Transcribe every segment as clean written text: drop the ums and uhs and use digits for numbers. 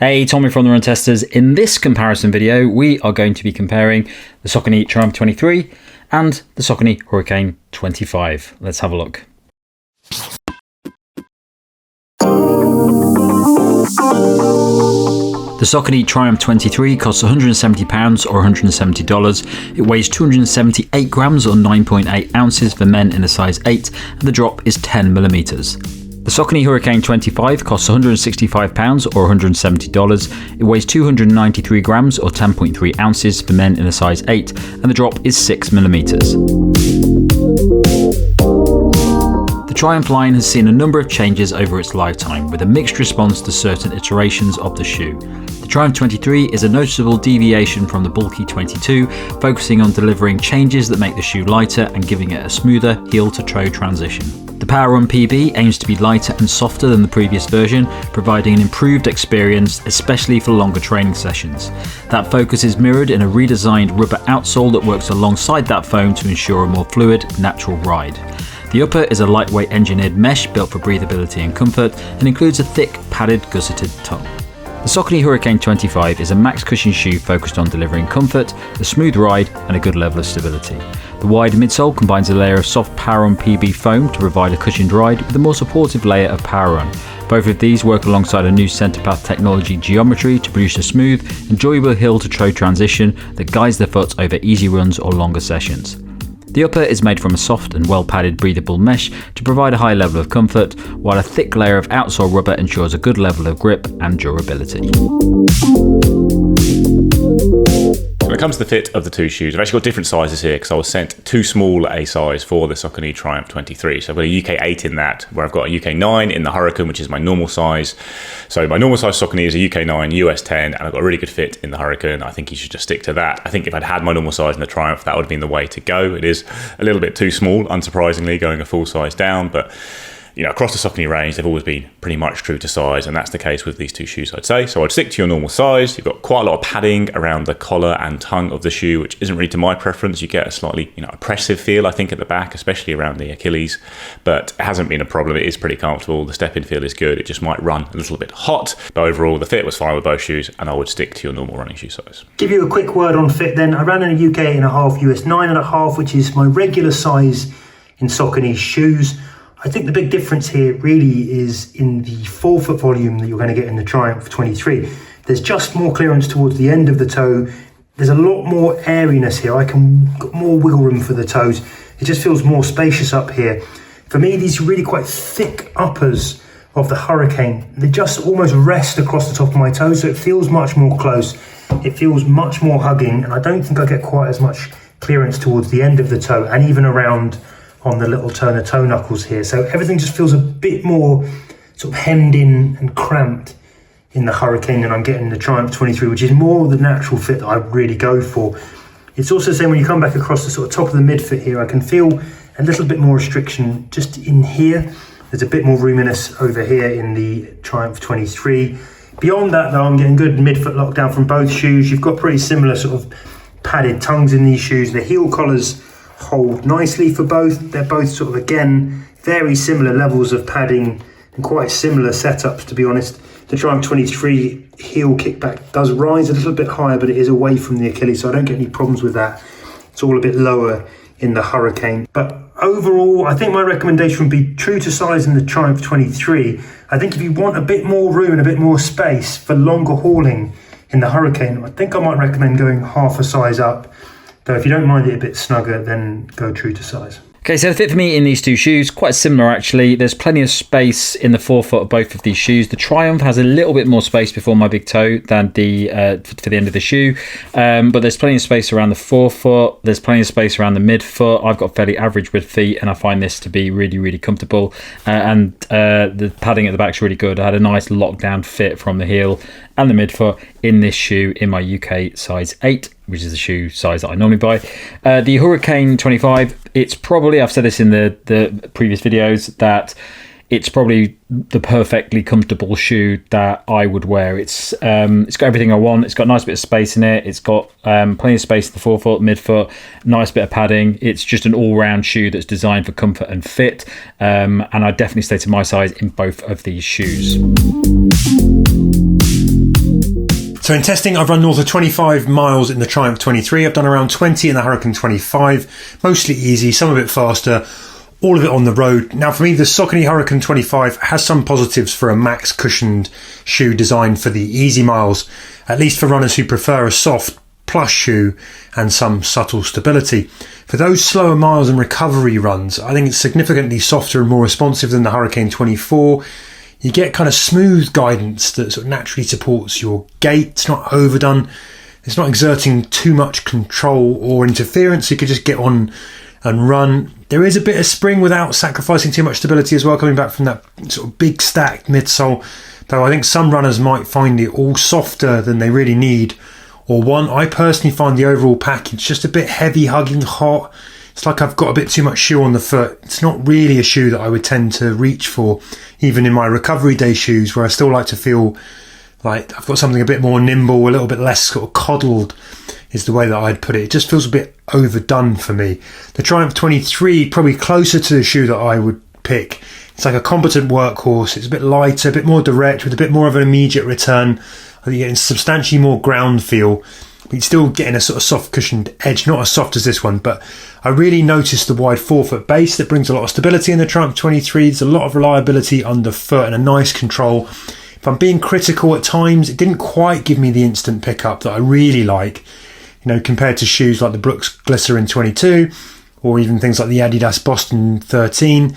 Hey, Tommy from the Run Testers. In this comparison video, we are going to be comparing the Saucony Triumph 23 and the Saucony Hurricane 25. Let's have a look. The Saucony Triumph 23 costs £170 or $170. It weighs 278 grams or 9.8 ounces for men in a size 8, and the drop is 10mm. The Saucony Hurricane 25 costs £165 or $170. It weighs 293 grams or 10.3 ounces for men in a size 8, and the drop is 6mm. The Triumph line has seen a number of changes over its lifetime, with a mixed response to certain iterations of the shoe. The Triumph 23 is a noticeable deviation from the bulky 22, focusing on delivering changes that make the shoe lighter and giving it a smoother heel-to-toe transition. The PWRRUN PB aims to be lighter and softer than the previous version, providing an improved experience, especially for longer training sessions. That focus is mirrored in a redesigned rubber outsole that works alongside that foam to ensure a more fluid, natural ride. The upper is a lightweight engineered mesh built for breathability and comfort, and includes a thick, padded, gusseted tongue. The Saucony Hurricane 25 is a max cushion shoe focused on delivering comfort, a smooth ride, and a good level of stability. The wide midsole combines a layer of soft PWRRUN PB foam to provide a cushioned ride with a more supportive layer of PWRRUN. Both of these work alongside a new centerpath technology geometry to produce a smooth, enjoyable heel-to-toe transition that guides the foot over easy runs or longer sessions. The upper is made from a soft and well-padded breathable mesh to provide a high level of comfort, while a thick layer of outsole rubber ensures a good level of grip and durability. When it comes to the fit of the two shoes, I've actually got different sizes here because I was sent too small a size for the Saucony Triumph 23. So I've got a UK 8 in that, where I've got a UK 9 in the Hurricane, which is my normal size. So my normal size Saucony is a UK 9, US 10, and I've got a really good fit in the Hurricane. I think you should just stick to that. I think if I'd had my normal size in the Triumph, that would have been the way to go. It is a little bit too small, unsurprisingly, going a full size down, but you know, across the Saucony range, they've always been pretty much true to size, and that's the case with these two shoes, I'd say. So I'd stick to your normal size. You've got quite a lot of padding around the collar and tongue of the shoe, which isn't really to my preference. You get a slightly, oppressive feel, I think, at the back, especially around the Achilles, but it hasn't been a problem. It is pretty comfortable. The step-in feel is good. It just might run a little bit hot, but overall, the fit was fine with both shoes, and I would stick to your normal running shoe size. Give you a quick word on fit then. I ran in a UK 8.5, US 9.5, which is my regular size in Saucony shoes. I think the big difference here really is in the forefoot volume that you're going to get in the Triumph 23. There's just more clearance towards the end of the toe. There's a lot more airiness here. I can got more wiggle room for the toes. It just feels more spacious up here. For me, these really quite thick uppers of the Hurricane, they just almost rest across the top of my toes, so it feels much more close. It feels much more hugging, and I don't think I get quite as much clearance towards the end of the toe and even around on the little turner toe knuckles here. So everything just feels a bit more sort of hemmed in and cramped in the Hurricane than I'm getting in the Triumph 23, which is more the natural fit that I really go for. It's also the same when you come back across the sort of top of the midfoot here. I can feel a little bit more restriction just in here. There's a bit more roominess over here in the Triumph 23. Beyond that though, I'm getting good midfoot lockdown from both shoes. You've got pretty similar sort of padded tongues in these shoes. The heel collars hold nicely for both. They're both sort of, again, very similar levels of padding and quite similar setups, to be honest. The Triumph 23 heel kickback does rise a little bit higher, but it is away from the Achilles, so I don't get any problems with that. It's all a bit lower in the Hurricane. But overall, I think my recommendation would be true to size in the Triumph 23. I think if you want a bit more room and a bit more space for longer hauling in the Hurricane, I think I might recommend going half a size up. Though if you don't mind it a bit snugger, then go true to size. Okay, so the fit for me in these two shoes, quite similar actually. There's plenty of space in the forefoot of both of these shoes. The Triumph has a little bit more space before my big toe than the for the end of the shoe, but there's plenty of space around the forefoot. There's plenty of space around the midfoot. I've got fairly average width feet, and I find this to be really, really comfortable. And the padding at the back is really good. I had a nice lockdown fit from the heel and the midfoot in this shoe in my UK size 8, which is the shoe size that I normally buy. The Hurricane 25, it's probably, I've said this in the previous videos, that it's probably the perfectly comfortable shoe that I would wear. It's got everything I want. It's got a nice bit of space in it. It's got plenty of space in the forefoot, midfoot, nice bit of padding. It's just an all-round shoe that's designed for comfort and fit. And I definitely stay to my size in both of these shoes. So in testing, I've run north of 25 miles in the Triumph 23. I've done around 20 in the Hurricane 25, mostly easy, some a bit faster, all of it on the road. Now for me, the Saucony Hurricane 25 has some positives for a max cushioned shoe designed for the easy miles, at least for runners who prefer a soft plush shoe and some subtle stability. For those slower miles and recovery runs, I think it's significantly softer and more responsive than the Hurricane 24. You get kind of smooth guidance that sort of naturally supports your gait. It's not overdone. It's not exerting too much control or interference. You could just get on and run. There is a bit of spring without sacrificing too much stability as well, coming back from that sort of big stacked midsole. Though I think some runners might find it all softer than they really need or want. I personally find the overall package just a bit heavy, hugging, hot. It's like I've got a bit too much shoe on the foot. It's not really a shoe that I would tend to reach for, even in my recovery day shoes, where I still like to feel like I've got something a bit more nimble, a little bit less sort of coddled, is the way that I'd put it. It just feels a bit overdone for me. The Triumph 23, probably closer to the shoe that I would pick. It's like a competent workhorse. It's a bit lighter, a bit more direct, with a bit more of an immediate return. I think you're getting substantially more ground feel. But you're still getting a sort of soft cushioned edge, not as soft as this one, but I really noticed the wide forefoot base that brings a lot of stability in the Triumph 23. There's a lot of reliability underfoot and a nice control. If I'm being critical at times, it didn't quite give me the instant pickup that I really like, compared to shoes like the Brooks Glycerin 22 or even things like the Adidas Boston 13.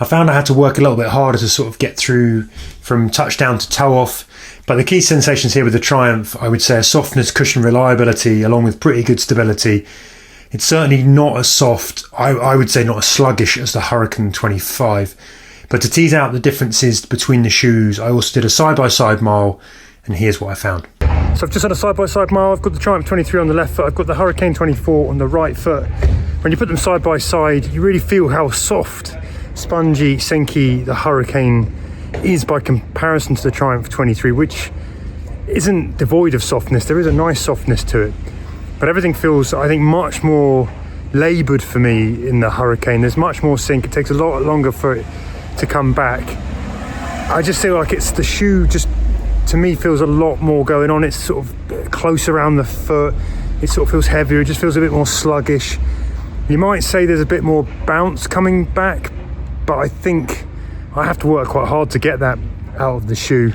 I found I had to work a little bit harder to sort of get through from touchdown to toe off. But the key sensations here with the Triumph, I would say, are softness, cushion, reliability, along with pretty good stability. It's certainly not as soft, I would say not as sluggish as the Hurricane 25. But to tease out the differences between the shoes, I also did a side-by-side mile, and here's what I found. So I've just had a side-by-side mile. I've got the Triumph 23 on the left foot, I've got the Hurricane 24 on the right foot. When you put them side by side, you really feel how soft, spongy, silky the Hurricane is by comparison to the Triumph 23, which isn't devoid of softness. There is a nice softness to it, but everything feels, I think, much more laboured for me in the Hurricane. There's much more sink. It takes a lot longer for it to come back. I just feel like it's the shoe, just to me, feels a lot more going on. It's sort of close around the foot. It sort of feels heavier. It just feels a bit more sluggish. You might say there's a bit more bounce coming back, but I think I have to work quite hard to get that out of the shoe.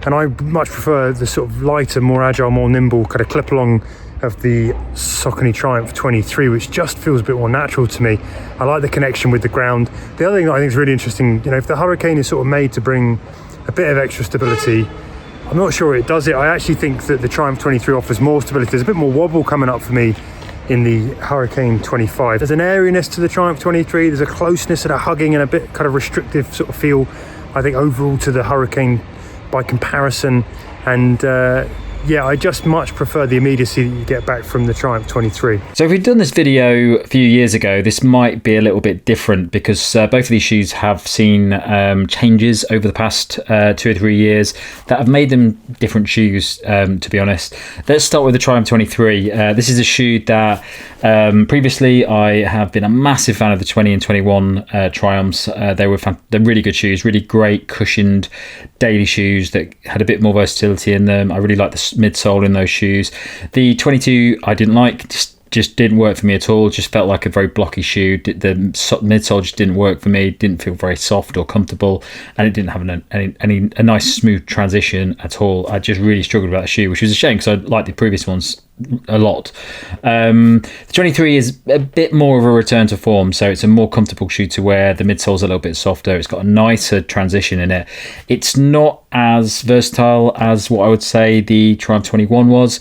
And I much prefer the sort of lighter, more agile, more nimble kind of clip along of the Saucony Triumph 23, which just feels a bit more natural to me. I like the connection with the ground. The other thing that I think is really interesting, if the Hurricane is sort of made to bring a bit of extra stability, I'm not sure it does it. I actually think that the Triumph 23 offers more stability. There's a bit more wobble coming up for me in the Hurricane 25. There's an airiness to the Triumph 23. There's a closeness and a hugging and a bit kind of restrictive sort of feel, I think, overall to the Hurricane by comparison. And I just much prefer the immediacy that you get back from the Triumph 23. So if we'd done this video a few years ago, this might be a little bit different because both of these shoes have seen changes over the past 2 or 3 years that have made them different shoes, to be honest. Let's start with the Triumph 23. This is a shoe that previously I have been a massive fan of the 20 and 21 Triumphs. They're really good shoes, really great cushioned daily shoes that had a bit more versatility in them. I really like the midsole in those shoes. The 22 I didn't like, just didn't work for me at all. Just felt like a very blocky shoe. The midsole just didn't work for me. Didn't feel very soft or comfortable, and it didn't have a nice smooth transition at all. I just really struggled with that shoe, which was a shame because I liked the previous ones a lot. The 23 is a bit more of a return to form, so it's a more comfortable shoe to wear. The midsole's a little bit softer. It's got a nicer transition in it. It's not as versatile as what I would say the Triumph 21 was.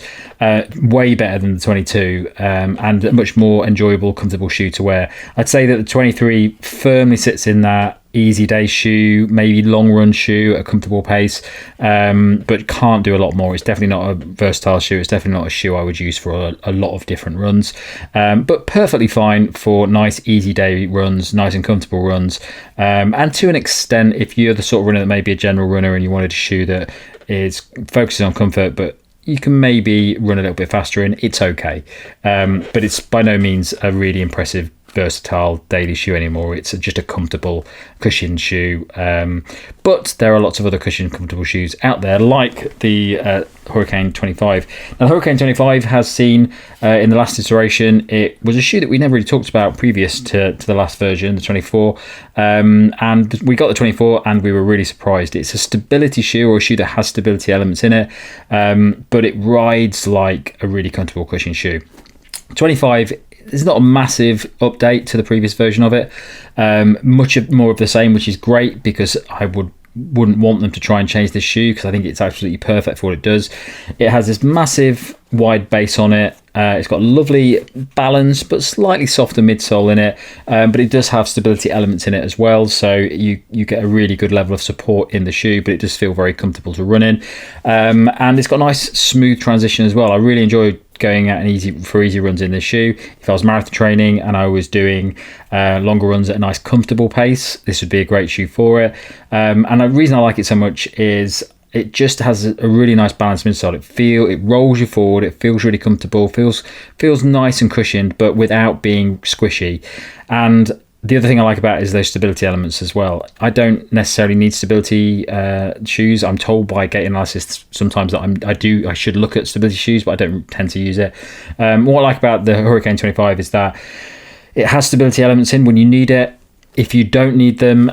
Way better than the 22, and a much more enjoyable, comfortable shoe to wear. I'd say that the 23 firmly sits in that easy day shoe, maybe long run shoe at a comfortable pace, but can't do a lot more. It's definitely not a versatile shoe. It's definitely not a shoe I would use for a lot of different runs, but perfectly fine for nice easy day runs, nice and comfortable runs, and to an extent, if you're the sort of runner that may be a general runner and you wanted a shoe that is focusing on comfort but you can maybe run a little bit faster in, it's okay, but it's by no means a really impressive versatile daily shoe anymore. It's just a comfortable cushioned shoe. But there are lots of other cushioned comfortable shoes out there, like the Hurricane 25. Now, the Hurricane 25 has seen in the last iteration, it was a shoe that we never really talked about previous to the last version, the 24. And we got the 24 and we were really surprised. It's a stability shoe, or a shoe that has stability elements in it, but it rides like a really comfortable cushioned shoe. 25 is not a massive update to the previous version of it. More of the same, which is great, because I wouldn't want them to try and change this shoe, because I think it's absolutely perfect for what it does. It has this massive wide base on it. It's got lovely balance but slightly softer midsole in it, but it does have stability elements in it as well, so you get a really good level of support in the shoe, but it does feel very comfortable to run in. And it's got a nice smooth transition as well. I really enjoy going out and easy runs in this shoe. If I was marathon training and I was doing longer runs at a nice comfortable pace, this would be a great shoe for it. And the reason I like it so much is it just has a really nice balanced midsole. It rolls you forward. It feels really comfortable. Feels nice and cushioned, but without being squishy. And the other thing I like about it is those stability elements as well. I don't necessarily need stability shoes. I'm told by gait analysis sometimes that I should look at stability shoes, but I don't tend to use it. What I like about the Hurricane 25 is that it has stability elements in when you need it. If you don't need them,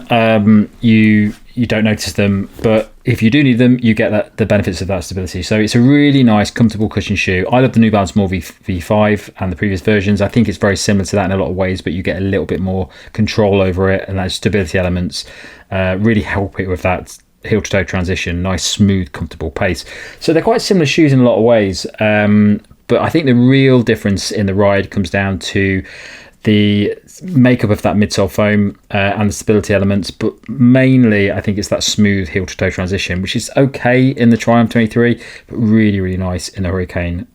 you don't notice them, but if you do need them, you get the benefits of that stability. So it's a really nice, comfortable cushion shoe. I love the New Balance More V5 and the previous versions. I think it's very similar to that in a lot of ways, but you get a little bit more control over it, and those stability elements really help it with that heel-to-toe transition, nice, smooth, comfortable pace. So they're quite similar shoes in a lot of ways, but I think the real difference in the ride comes down to the makeup of that midsole foam and the stability elements, but mainly I think it's that smooth heel-to-toe transition, which is okay in the Triumph 23, but really, really nice in the Hurricane.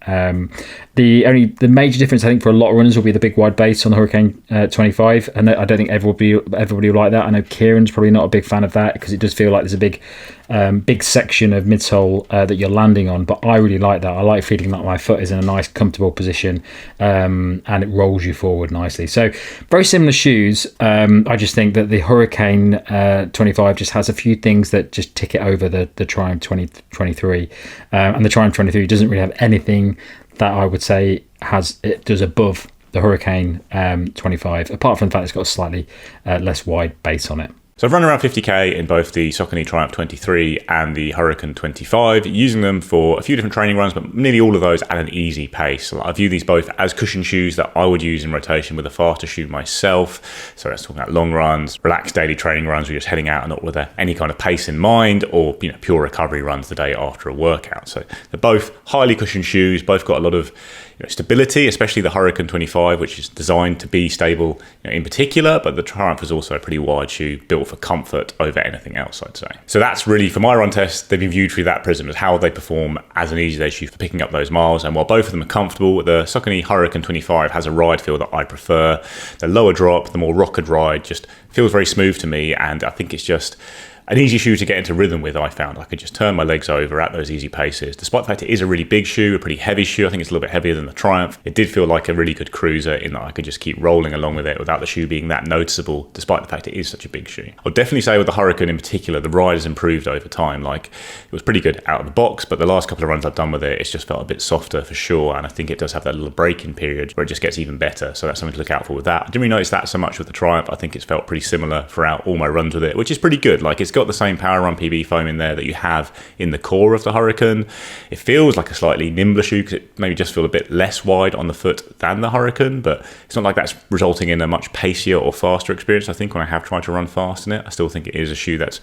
The major difference I think for a lot of runners will be the big wide base on the Hurricane 25, and I don't think everybody will like that. I know Kieran's probably not a big fan of that, because it does feel like there's a big section of midsole that you're landing on, but I really like that. I like feeling like my foot is in a nice comfortable position, and it rolls you forward nicely. So very similar shoes. I just think that the Hurricane 25 just has a few things that just tick it over the Triumph 2023, and the Triumph 23 doesn't really have anything that I would say it does above the Hurricane 25, apart from the fact it's got a slightly less wide base on it. So I've run around 50k in both the Saucony Triumph 23 and the Hurricane 25, using them for a few different training runs, but nearly all of those at an easy pace. I view these both as cushion shoes that I would use in rotation with a faster shoe myself. So let's talk about long runs, relaxed daily training runs, where you're just heading out and not with any kind of pace in mind, or pure recovery runs the day after a workout. So they're both highly cushioned shoes, both got a lot of stability, especially the Hurricane 25, which is designed to be stable in particular, but the Triumph is also a pretty wide shoe built for comfort over anything else, I'd say. So that's really, for my run test, they've been viewed through that prism as how they perform as an easy day shoe for picking up those miles. And while both of them are comfortable, the Saucony Hurricane 25 has a ride feel that I prefer. The lower drop, the more rockered ride just feels very smooth to me, and I think it's just an easy shoe to get into rhythm with. I found I could just turn my legs over at those easy paces. Despite the fact it is a really big shoe, a pretty heavy shoe, I think it's a little bit heavier than the Triumph, it did feel like a really good cruiser in that I could just keep rolling along with it without the shoe being that noticeable, despite the fact it is such a big shoe. I'll definitely say with the Hurricane in particular, the ride has improved over time. Like, it was pretty good out of the box, but the last couple of runs I've done with it, it's just felt a bit softer for sure, and I think it does have that little break-in period where it just gets even better, so that's something to look out for with that. I didn't really notice that so much with the Triumph. I think it's felt pretty similar throughout all my runs with it, which is pretty good. Like, it's got the same PWRRUN PB foam in there that you have in the core of the Hurricane. It feels like a slightly nimbler shoe because it maybe just feel a bit less wide on the foot than the Hurricane, but it's not like that's resulting in a much pacier or faster experience. I think when I have tried to run fast in it, I still think it is a shoe that's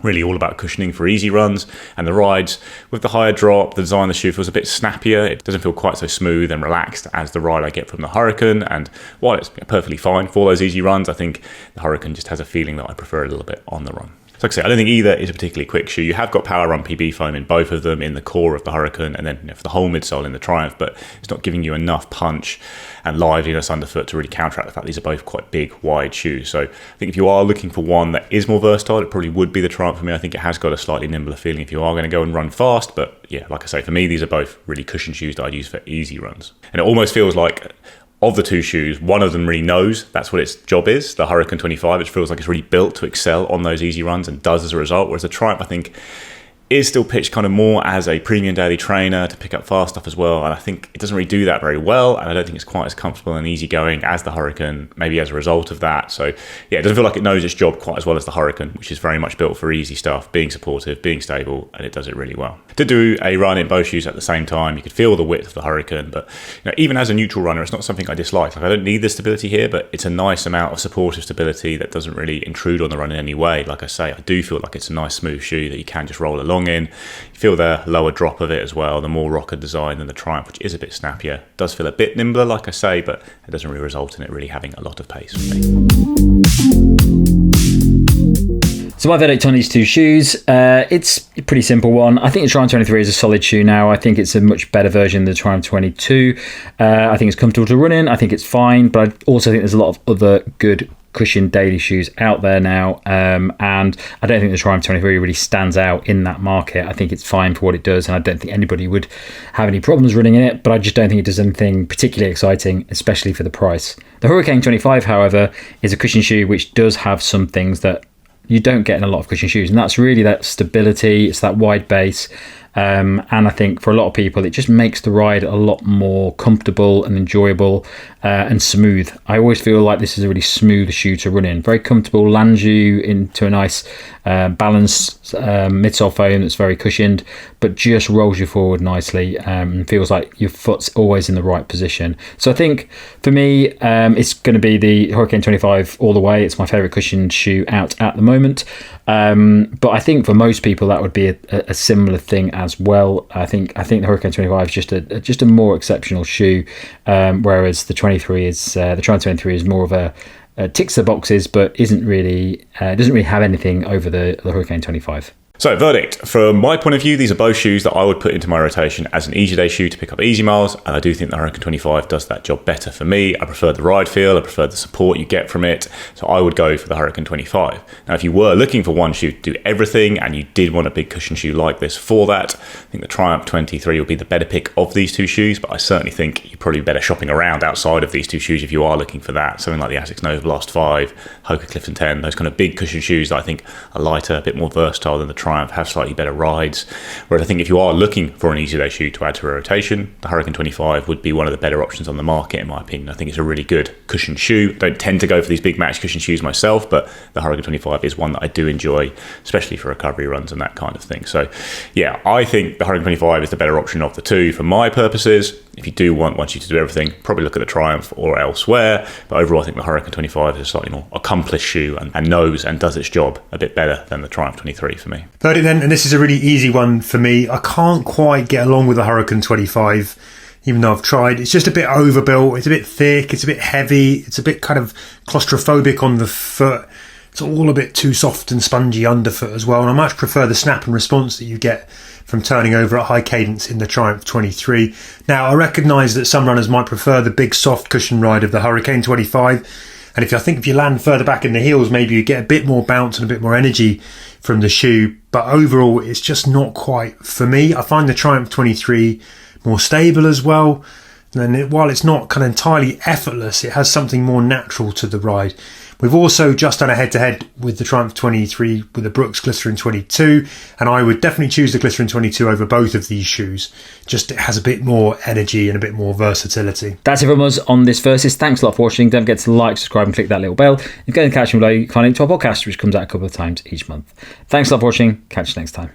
really all about cushioning for easy runs, and the rides with the higher drop, the design of the shoe feels a bit snappier. It doesn't feel quite so smooth and relaxed as the ride I get from the Hurricane, and while it's perfectly fine for those easy runs, I think the Hurricane just has a feeling that I prefer a little bit on the run. So like I say, I don't think either is a particularly quick shoe. You have got PWRRUN PB foam in both of them, in the core of the Hurricane, and then for the whole midsole in the Triumph, but it's not giving you enough punch and liveliness underfoot to really counteract the fact these are both quite big, wide shoes. So I think if you are looking for one that is more versatile, it probably would be the Triumph for me. I think it has got a slightly nimbler feeling if you are going to go and run fast, but yeah, like I say, for me, these are both really cushion shoes that I'd use for easy runs. And it almost feels like of the two shoes, one of them really knows that's what its job is, the Hurricane 25. It feels like it's really built to excel on those easy runs and does as a result, whereas the Triumph, I think, is still pitched kind of more as a premium daily trainer to pick up fast stuff as well. And I think it doesn't really do that very well. And I don't think it's quite as comfortable and easygoing as the Hurricane, maybe as a result of that. So yeah, it doesn't feel like it knows its job quite as well as the Hurricane, which is very much built for easy stuff, being supportive, being stable, and it does it really well. To do a run in both shoes at the same time, you could feel the width of the Hurricane, but even as a neutral runner, it's not something I dislike. Like, I don't need the stability here, but it's a nice amount of supportive stability that doesn't really intrude on the run in any way. Like I say, I do feel like it's a nice smooth shoe that you can just roll along in. Feel the lower drop of it as well, the more rocker design than the Triumph, which is a bit snappier. It does feel a bit nimbler, like I say, but it doesn't really result in it really having a lot of pace for me. So my verdict on these two shoes, it's a pretty simple one. I think the Triumph 23 is a solid shoe now. I think it's a much better version of the Triumph 22. I think it's comfortable to run in. I think it's fine, but I also think there's a lot of other good cushioned daily shoes out there now, and I don't think the Triumph 23 really stands out in that market. I think it's fine for what it does, and I don't think anybody would have any problems running in it, but I just don't think it does anything particularly exciting, especially for the price. The Hurricane 25, however, is a cushion shoe which does have some things that you don't get in a lot of cushion shoes, and that's really that stability. It's that wide base, and I think for a lot of people it just makes the ride a lot more comfortable and enjoyable and smooth. I always feel like this is a really smooth shoe to run in, very comfortable, lands you into a nice balanced midsole foam that's very cushioned, but just rolls you forward nicely, and feels like your foot's always in the right position. So I think for me, it's going to be the Hurricane 25 all the way. It's my favorite cushioned shoe out at the moment, but I think for most people that would be a similar thing as well. I think the Hurricane 25 is just a more exceptional shoe, whereas the 23 is the Triumph 23 is more of a ticks the boxes, but isn't really doesn't really have anything over the Hurricane 25. So, verdict. From my point of view, these are both shoes that I would put into my rotation as an easy day shoe to pick up easy miles, and I do think the Hurricane 25 does that job better for me. I prefer the ride feel, I prefer the support you get from it, so I would go for the Hurricane 25. Now, if you were looking for one shoe to do everything, and you did want a big cushion shoe like this for that, I think the Triumph 23 would be the better pick of these two shoes, but I certainly think you're probably better shopping around outside of these two shoes if you are looking for that. Something like the Asics Nova Blast 5, Hoka Clifton 10, those kind of big cushion shoes that I think are lighter, a bit more versatile than the Triumph, have slightly better rides. Whereas I think if you are looking for an easy day shoe to add to a rotation, the Hurricane 25 would be one of the better options on the market in my opinion. I think it's a really good cushion shoe. I don't tend to go for these big match cushion shoes myself, but the Hurricane 25 is one that I do enjoy, especially for recovery runs and that kind of thing. So yeah, I think the Hurricane 25 is the better option of the two for my purposes. If you do want one shoe to do everything, probably look at the Triumph or elsewhere, but overall I think the Hurricane 25 is a slightly more accomplished shoe and knows and does its job a bit better than the Triumph 23 for me. Verdict then, and this is a really easy one for me. I can't quite get along with the Hurricane 25, even though I've tried. It's just a bit overbuilt, it's a bit thick, it's a bit heavy, it's a bit kind of claustrophobic on the foot. It's all a bit too soft and spongy underfoot as well, and I much prefer the snap and response that you get from turning over at high cadence in the Triumph 23. Now, I recognise that some runners might prefer the big soft cushion ride of the Hurricane 25, and if you land further back in the heels, maybe you get a bit more bounce and a bit more energy from the shoe, but overall it's just not quite for me. I find the Triumph 23 more stable as well, and while it's not kind of entirely effortless, it has something more natural to the ride. We've also just done a head-to-head with the Triumph 23 with the Brooks Glycerin 22, and I would definitely choose the Glycerin 22 over both of these shoes. Just it has a bit more energy and a bit more versatility. That's it from us on this Versus. Thanks a lot for watching. Don't forget to like, subscribe and click that little bell. If you're going to catch me below, you can find a link to our podcast, which comes out a couple of times each month. Thanks a lot for watching. Catch you next time.